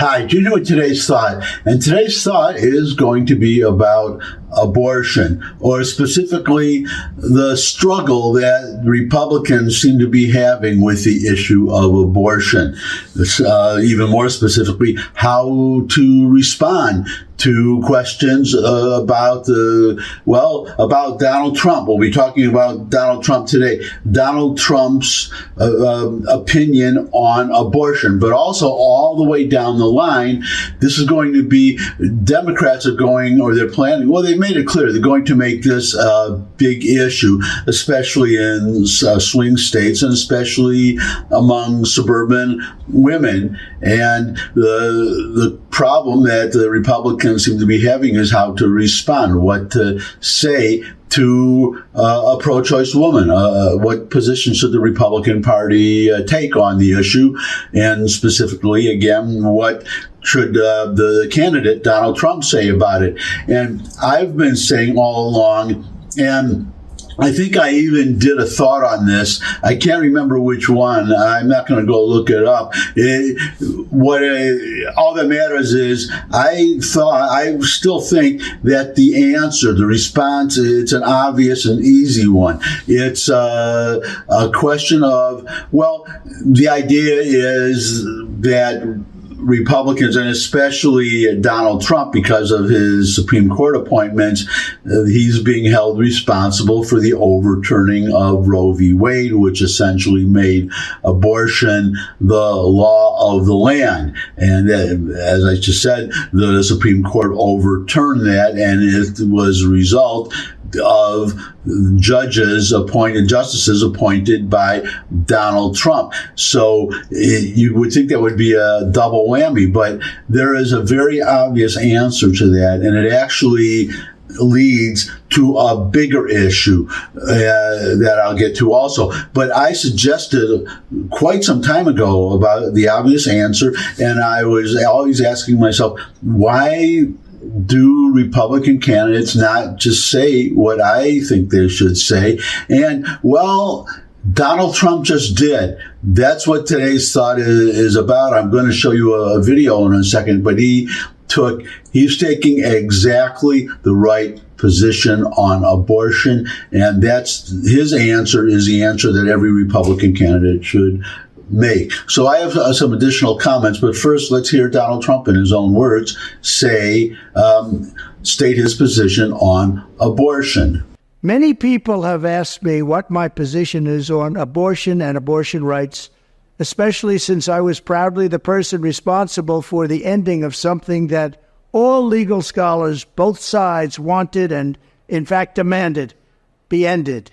Hi, do you know what today's thought? And today's thought is going to be about abortion, or specifically the struggle that Republicans seem to be having with the issue of abortion. Even more specifically, how to respond to questions about Donald Trump. We'll be talking about Donald Trump today. Donald Trump's opinion on abortion, but also all the way down the line, this is going to be Democrats are going, or they're planning. Well, they made it clear they're going to make this a big issue, especially in swing states and especially among suburban women. And the problem that the Republicans seem to be having is how to respond, what to say to a pro-choice woman. What position should the Republican Party take on the issue? And specifically, again, what should the candidate, Donald Trump, say about it? And I've been saying all along, and I think I even did a thought on this. I can't remember which one. I'm not going to go look it up. All that matters is I still think that the answer, the response, it's an obvious and easy one. It's a question of, well, the idea is that Republicans, and especially Donald Trump, because of his Supreme Court appointments, he's being held responsible for the overturning of Roe v. Wade, which essentially made abortion the law of the land. And as I just said, the Supreme Court overturned that, and it was a result of justices appointed by Donald Trump. So you would think that would be a double whammy, but there is a very obvious answer to that, and it actually leads to a bigger issue that I'll get to also. But I suggested quite some time ago about the obvious answer, and I was always asking myself, why do Republican candidates not just say what I think they should say? And, well, Donald Trump just did. That's what today's thought is about. I'm going to show you a video in a second, but he's taking exactly the right position on abortion, and that's his answer is the answer that every Republican candidate should make. So I have some additional comments, but first let's hear Donald Trump in his own words state his position on abortion. Many people have asked me what my position is on abortion and abortion rights, especially since I was proudly the person responsible for the ending of something that all legal scholars, both sides, wanted and, in fact, demanded be ended.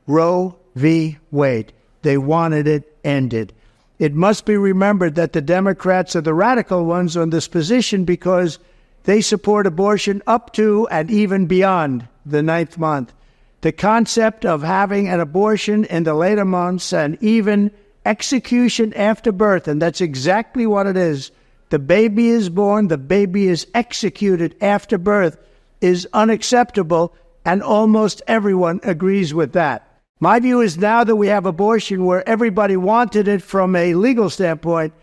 Roe v. Wade. They wanted it ended. It must be remembered that the Democrats are the radical ones on this position because they support abortion up to and even beyond the 9th month. The concept of having an abortion in the later months and even execution after birth, and that's exactly what it is. The baby is born, the baby is executed after birth, is unacceptable, and almost everyone agrees with that. My view is now that we have abortion where everybody wanted it from a legal standpoint,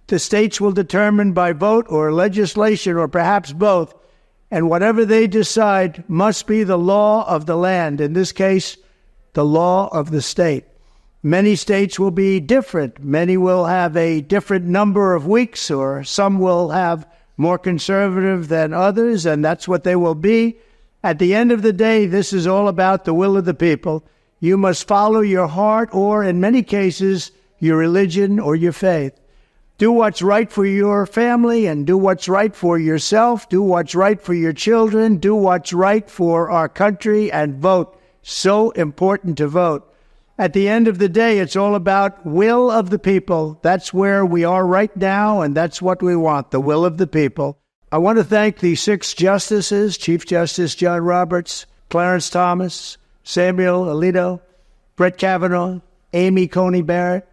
the states will determine by vote or legislation or perhaps both, and whatever they decide must be the law of the land, in this case, the law of the state. Many states will be different. Many will have a different number of weeks, or some will have more conservative than others, and that's what they will be. At the end of the day, this is all about the will of the people. You must follow your heart or, in many cases, your religion or your faith. Do what's right for your family and do what's right for yourself. Do what's right for your children. Do what's right for our country and vote. So important to vote. At the end of the day, it's all about will of the people. That's where we are right now, and that's what we want, the will of the people. I want to thank the 6 justices, Chief Justice John Roberts, Clarence Thomas, Samuel Alito, Brett Kavanaugh, Amy Coney Barrett,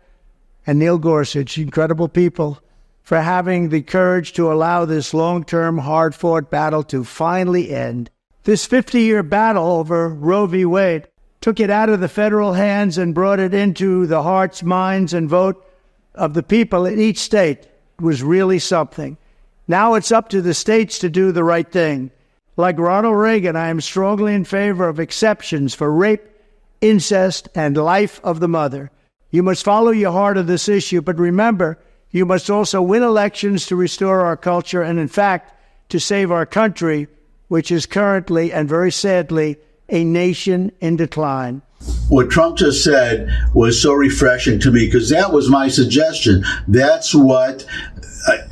and Neil Gorsuch, incredible people, for having the courage to allow this long-term, hard-fought battle to finally end. This 50-year battle over Roe v. Wade took it out of the federal hands and brought it into the hearts, minds, and vote of the people in each state. It was really something. Now it's up to the states to do the right thing. Like Ronald Reagan, I am strongly in favor of exceptions for rape, incest, and life of the mother. You must follow your heart on this issue, but remember, you must also win elections to restore our culture and, in fact, to save our country, which is currently, and very sadly, a nation in decline. What Trump just said was so refreshing to me, because that was my suggestion. That's what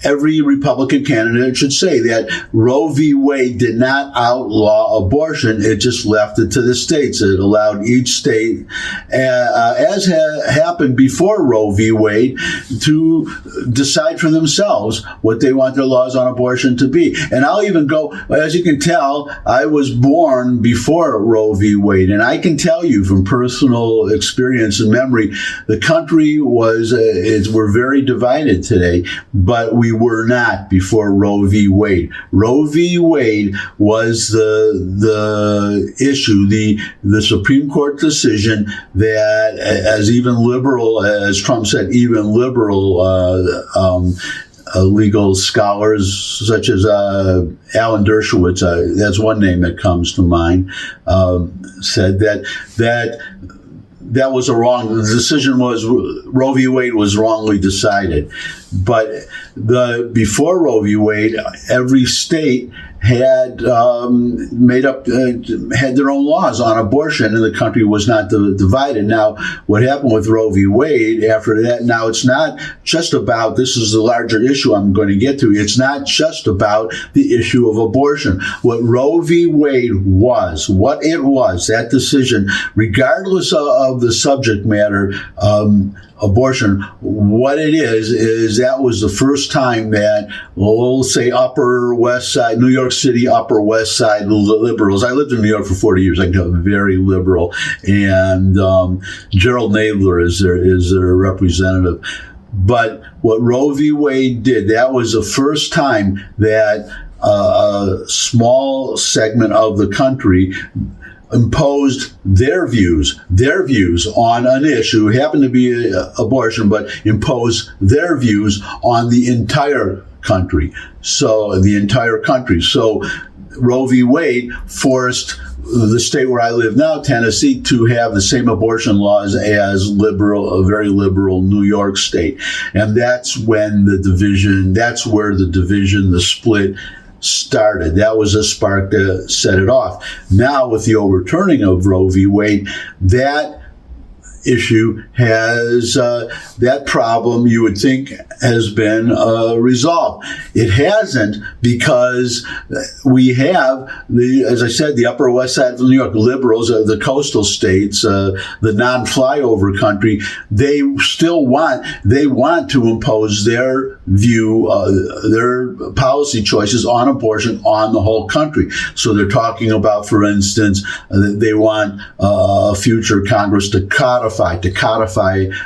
every Republican candidate should say, that Roe v. Wade did not outlaw abortion. It just left it to the states. It allowed each state, as happened before Roe v. Wade, to decide for themselves what they want their laws on abortion to be. And I'll even go, as you can tell, I was born before Roe v. Wade, and I can tell you from personal experience and memory, the country we're very divided today, but we were not before Roe v. Wade. Roe v. Wade was the issue, the Supreme Court decision that, as even liberal, as Trump said, even liberal legal scholars such as Alan Dershowitz, that's one name that comes to mind, said that was a wrong. The decision was Roe v. Wade was wrongly decided. But before Roe v. Wade, every state had had their own laws on abortion, and the country was not divided. Now, what happened with Roe v. Wade after that? Now, it's not just about, this is the larger issue I'm going to get to. It's not just about the issue of abortion. What Roe v. Wade was, that decision, regardless of the subject matter, abortion, what it is that was the first time that, we'll say, Upper West Side, New York City, Upper West Side liberals. I lived in New York for 40 years. I got very liberal, and Gerald Nadler is their representative. But what Roe v. Wade did, that was the first time that a small segment of the country imposed their views on an issue. It happened to be abortion, but imposed their views on the entire country. So Roe v. Wade forced the state where I live now, Tennessee, to have the same abortion laws as a very liberal New York state. And that's when the split started. That was a spark to set it off. Now, with the overturning of Roe v. Wade, that issue has, that problem, you would think, has been resolved. It hasn't, because we have, as I said, the Upper West Side of New York liberals, the coastal states, the non-flyover country. They want to impose their view, their policy choices on abortion on the whole country. So they're talking about, for instance, they want a future Congress to codify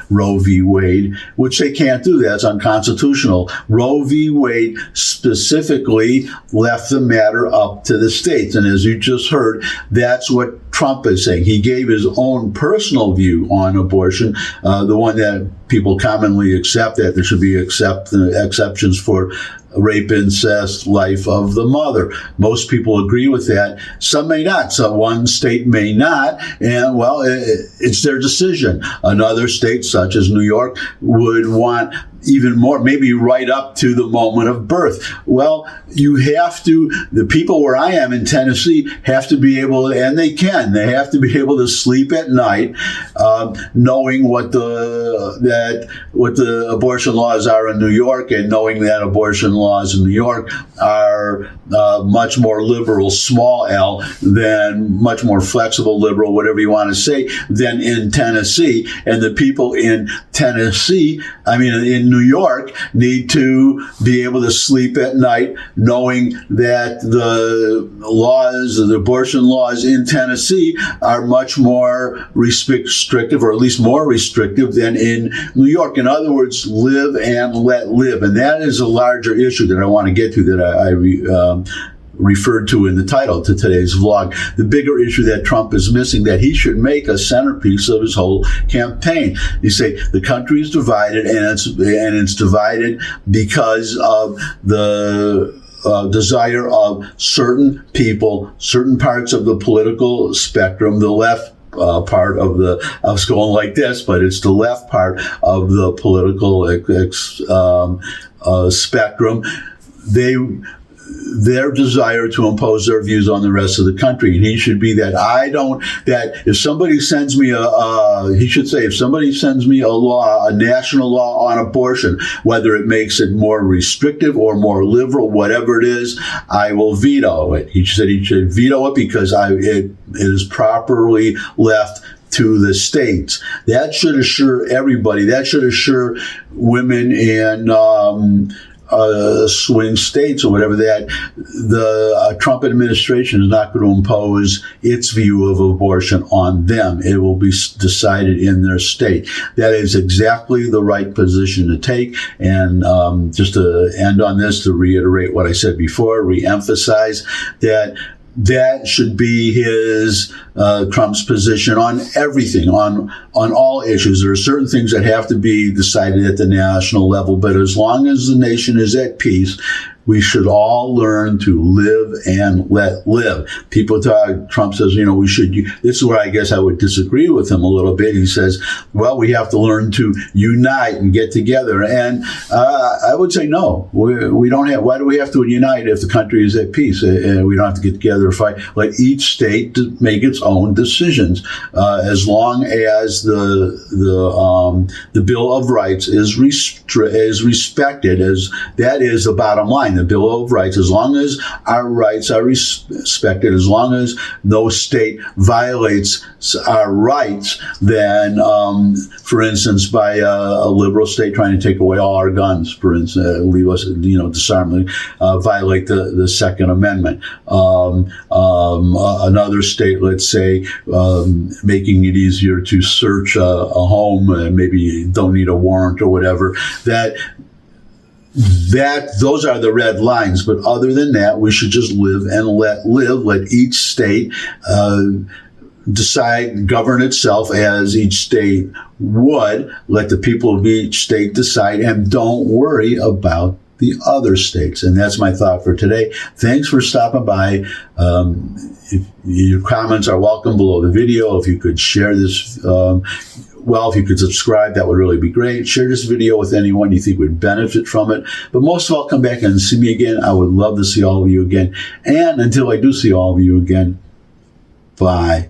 Roe v. Wade, which they can't do. That's unconstitutional. Roe v. Wade specifically left the matter up to the states. And as you just heard, that's what Trump is saying. He gave his own personal view on abortion, the one that people commonly accept, that there should be exceptions for rape, incest, life of the mother. Most people agree with that. Some may not. So one state may not, and well, it's their decision. Another state, such as New York, would want even more, maybe right up to the moment of birth. Well, the people where I am in Tennessee have to be able, and they have to be able to sleep at night, knowing what the abortion laws are in New York, and knowing that abortion laws in New York are much more liberal, small L, than much more flexible, liberal, whatever you want to say, than in Tennessee. And the people in Tennessee, in New York, need to be able to sleep at night knowing that the abortion laws in Tennessee are much more restrictive, or at least more restrictive, than in New York. In other words, live and let live. And that is a larger issue that I want to get to, that referred to in the title to today's vlog. The bigger issue that Trump is missing, that he should make a centerpiece of his whole campaign. You say the country is divided, and it's divided because of the desire of certain people, certain parts of the political spectrum, the left part of I was going like this, but it's the left part of the political spectrum. Their desire to impose their views on the rest of the country. And he should be that if somebody sends me he should say, if somebody sends me a national law on abortion, whether it makes it more restrictive or more liberal, whatever it is, I will veto it. He said he should veto it because it is properly left to the states. That should assure everybody. That should assure women in swing states or whatever, that the Trump administration is not going to impose its view of abortion on them. It will be decided in their state. That is exactly the right position to take. And just to end on this, to reiterate what I said before, re-emphasize that should be his Trump's position on everything, on all issues. There are certain things that have to be decided at the national level, but as long as the nation is at peace, we should all learn to live and let live. Trump says, we should, this is where I guess I would disagree with him a little bit. He says, well, we have to learn to unite and get together. And I would say, no, we don't have, why do we have to unite if the country is at peace? And we don't have to get together and fight. Let each state to make its own decisions. As long as the Bill of Rights is respected, as that is the bottom line. The Bill of Rights, as long as our rights are respected, as long as no state violates our rights, then, for instance, by a liberal state trying to take away all our guns, for instance, leave us, disarm, violate the Second Amendment. Another state, let's say, making it easier to search a home, maybe you don't need a warrant or whatever, those are the red lines. But other than that, we should just live and let live. Let each state govern itself as each state would. Let the people of each state decide, and don't worry about the other states. And that's my thought for today. Thanks for stopping by. If your comments are welcome below the video. If you could share this, if you could subscribe, that would really be great. Share this video with anyone you think would benefit from it. But most of all, come back and see me again. I would love to see all of you again. And until I do see all of you again, bye.